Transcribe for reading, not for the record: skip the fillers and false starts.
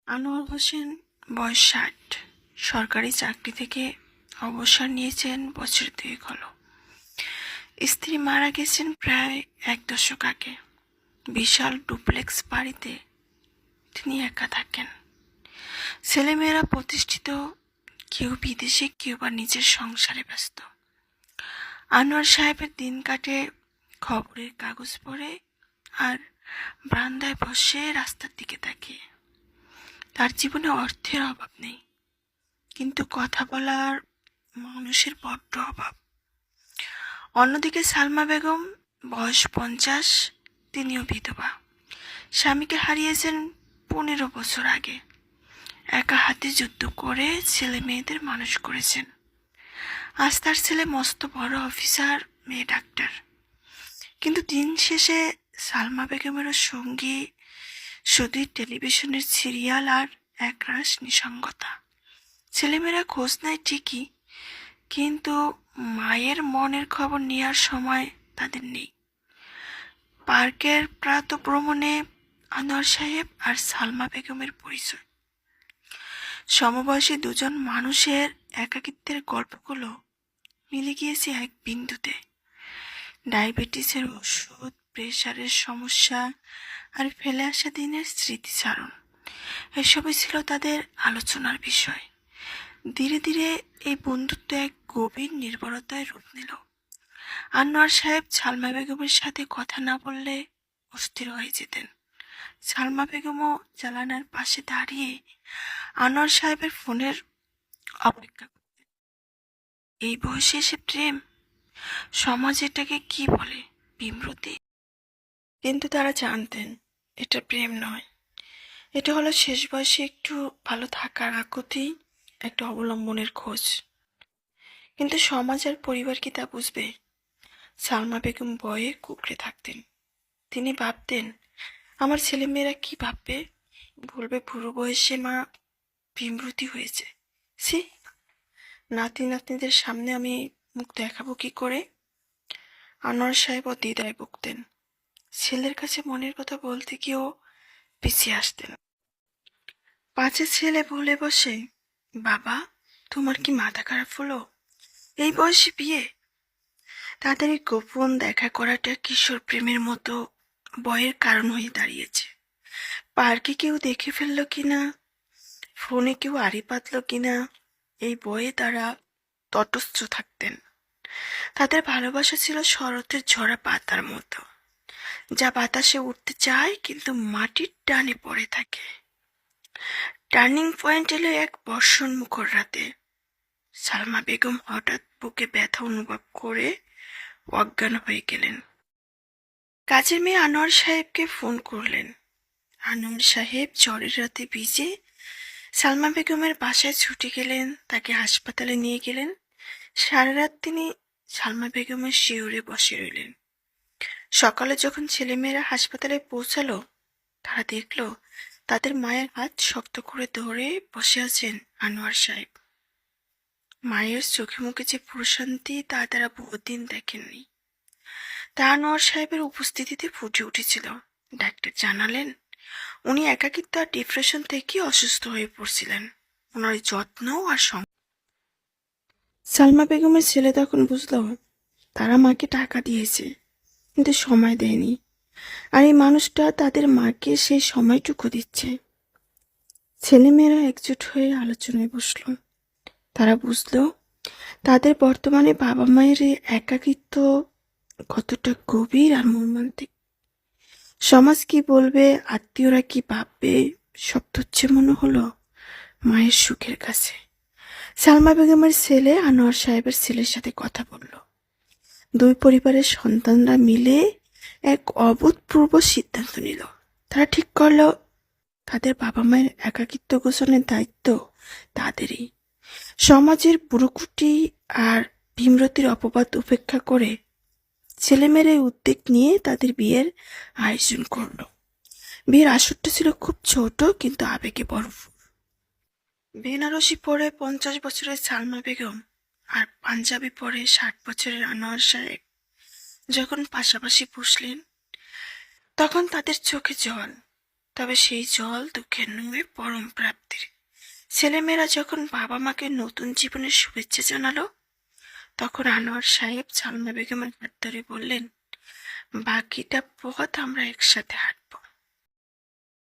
আনোয়ার হোসেন, বয়স ৬০, সরকারি চাকরি থেকে অবসর নিয়েছেন বছর ২ হলো। স্ত্রী মারা গেছেন প্রায় ১ দশক আগে। বিশাল ডুপ্লেক্স বাড়িতে তিনি একা থাকেন। ছেলেমেয়েরা প্রতিষ্ঠিত, কেউ বিদেশে, কেউ বা নিজের সংসারে ব্যস্ত। আনোয়ার সাহেবের দিন কাটে খবরের কাগজ পড়ে আর বারান্দায় বসে রাস্তার দিকে তাকিয়ে। তার জীবনে অর্থের অভাব নেই, কিন্তু কথা বলার মানুষের বড্ড অভাব। অন্যদিকে সালমা বেগম, বয়স ৫০, তিনিও বিধবা। স্বামীকে হারিয়েছেন ১৫ বছর আগে। একা হাতে যুদ্ধ করে ছেলে মেয়েদের মানুষ করেছেন। আজ তার ছেলে মস্ত বড় অফিসার, মেয়ে ডাক্তার। কিন্তু দিন শেষে সালমা বেগমেরও সঙ্গী শুধুই টেলিভিশনের সিরিয়াল আর একরাশ নিঃসঙ্গতা। ছেলেমেয়েরা খোঁজ নেয় ঠিকই, কিন্তু মায়ের মনের খবর নেওয়ার সময় তাদের নেই। পার্কের প্রাত ভ্রমণে আনোয়ার সাহেব আর সালমা বেগমের পরিচয়। সমবয়সী দুজন মানুষের একাকিত্বের গল্পগুলো মিলে গিয়েছে এক বিন্দুতে। ডায়াবেটিসের ওষুধ, প্রেশারের সমস্যা আর ফেলে আসা দিনের স্মৃতিচারণ, এসবই ছিল তাদের আলোচনার বিষয়। ধীরে ধীরে এই বন্ধুত্ব এক গভীর নির্ভরতায় রূপ নিল। আনোয়ার সাহেব সালমা বেগমের সাথে কথা না বললে অস্থির হয়ে যেতেন। সালমা বেগমও জানালার পাশে দাঁড়িয়ে আনোয়ার সাহেবের ফোনের অপেক্ষা করতেন। এই বয়সে এসে প্রেম, সমাজ এটাকে কি বলে, বিমূর্তি। কিন্তু তারা জানতেন এটা প্রেম নয়, এটা হলো শেষ বয়সে একটু ভালো থাকার আকুতি, একটা অবলম্বনের খোঁজ। কিন্তু সমাজ আর পরিবার কি তা বুঝবে? সালমা বেগম ভয়ে কুঁকড়ে থাকতেন। তিনি ভাবতেন, আমার ছেলেমেয়েরা কি ভাববে? বলবে বুড়ো বয়সে মা বিমূর্তি হয়েছে। সি, নাতি নাতনিদের সামনে আমি মুখ দেখাবো কি করে? আনোয়ার সাহেব দ্বিধায় ভুগতেন। ছেলের কাছে মনের কথা বলতে গিয়েও পিছিয়ে আসতেন। পাছে ছেলে বলে বসে, বাবা, তোমার কি মাথা খারাপ হলো? এই বয়সে বিয়ে? তাদের এই গোপন দেখা করাটা কিশোর প্রেমের মতো ভয়ের কারণ হয়ে দাঁড়িয়েছে। পার্কে কেউ দেখে ফেললো কিনা, ফোনে কেউ আড়ি পাতলো কিনা, এই ভয়ে তারা তটস্থ থাকতেন। তাদের ভালোবাসা ছিল শরতের ঝরা পাতার মতো, যা বাতাসে উঠতে চায় কিন্তু মাটির টানে পড়ে থাকে। টার্নিং পয়েন্ট এলো এক বর্ষণ মুখর রাতে। সালমা বেগম হঠাৎ বুকে ব্যথা অনুভব করে অজ্ঞান হয়ে গেলেন। কাজের মেয়ে আনোয়ার সাহেবকে ফোন করলেন। আনোয়ার সাহেব ঝড়ের রাতে ভিজে সালমা বেগমের বাসায় ছুটে গেলেন, তাকে হাসপাতালে নিয়ে গেলেন। সারা রাত তিনি সালমা বেগমের শিয়রে বসে রইলেন। সকালে যখন ছেলেমেয়েরা হাসপাতালে পৌঁছালো, তারা দেখল তাদের মায়ের হাত শক্ত করে ধরে বসে আছেন আনোয়ার সাহেব। মায়ের চোখে মুখে যে প্রশান্তি তা তারা বহুদিন দেখেননি। তা আনোয়ার সাহেবের উপস্থিতিতে ফুটে উঠেছিল। ডাক্তার জানালেন, উনি একাকিত্ব আর ডিপ্রেশন থেকে অসুস্থ হয়ে পড়ছিলেন। ওনার যত্ন আর সালমা বেগমের ছেলে তখন বুঝলো তারা মাকে টাকা দিয়েছে, কিন্তু সময় দেয়নি। আর এই মানুষটা তাদের মাকে সেই সময়টুকু দিচ্ছে। ছেলেমেয়েরা একজোট হয়ে আলোচনায় বসলো। তারা বুঝলো তাদের বর্তমানে বাবা মায়ের এই একাকিত্ব কতটা গভীর আর মর্মান্তিক। সমাজ কি বলবে, আত্মীয়রা কি ভাববে, সব তুচ্ছ মনে হলো মায়ের সুখের কাছে। সালমা বেগমের ছেলে আনোয়ার সাহেবের ছেলের সাথে কথা বলল। দুই পরিবারের সন্তানরা মিলে এক অভূতপূর্ব সিদ্ধান্ত নিল। তারা ঠিক করলো তাদের বাবা মায়ের একাকিত্ব ঘোষণের দায়িত্ব তাদেরই। সমাজের বুড়োকুটি আর বিমূর্তির অপবাদ উপেক্ষা করে ছেলেমেয়ের এই উদ্যোগ নিয়ে তাদের বিয়ের আয়োজন করলো। বিয়ের আসরটা ছিল খুব ছোট, কিন্তু আবেগে ভরপুর। বেনারসি পরে ৫০ বছরের সালমা বেগম আর পাঞ্জাবি পরে ৬০ বছরের আনোয়ার সাহেব যখন পাশাপাশি বসলেন, তখন তাদের চোখে জল। তবে সেই জল দুঃখের নয়, পরম প্রাপ্তির। ছেলেমেয়েরা যখন বাবা মাকে নতুন জীবনের শুভেচ্ছা জানালো, তখন আনোয়ার সাহেব সালমা বেগমের হাত ধরে বললেন, বাকিটা পথ আমরা একসাথে হাঁটব।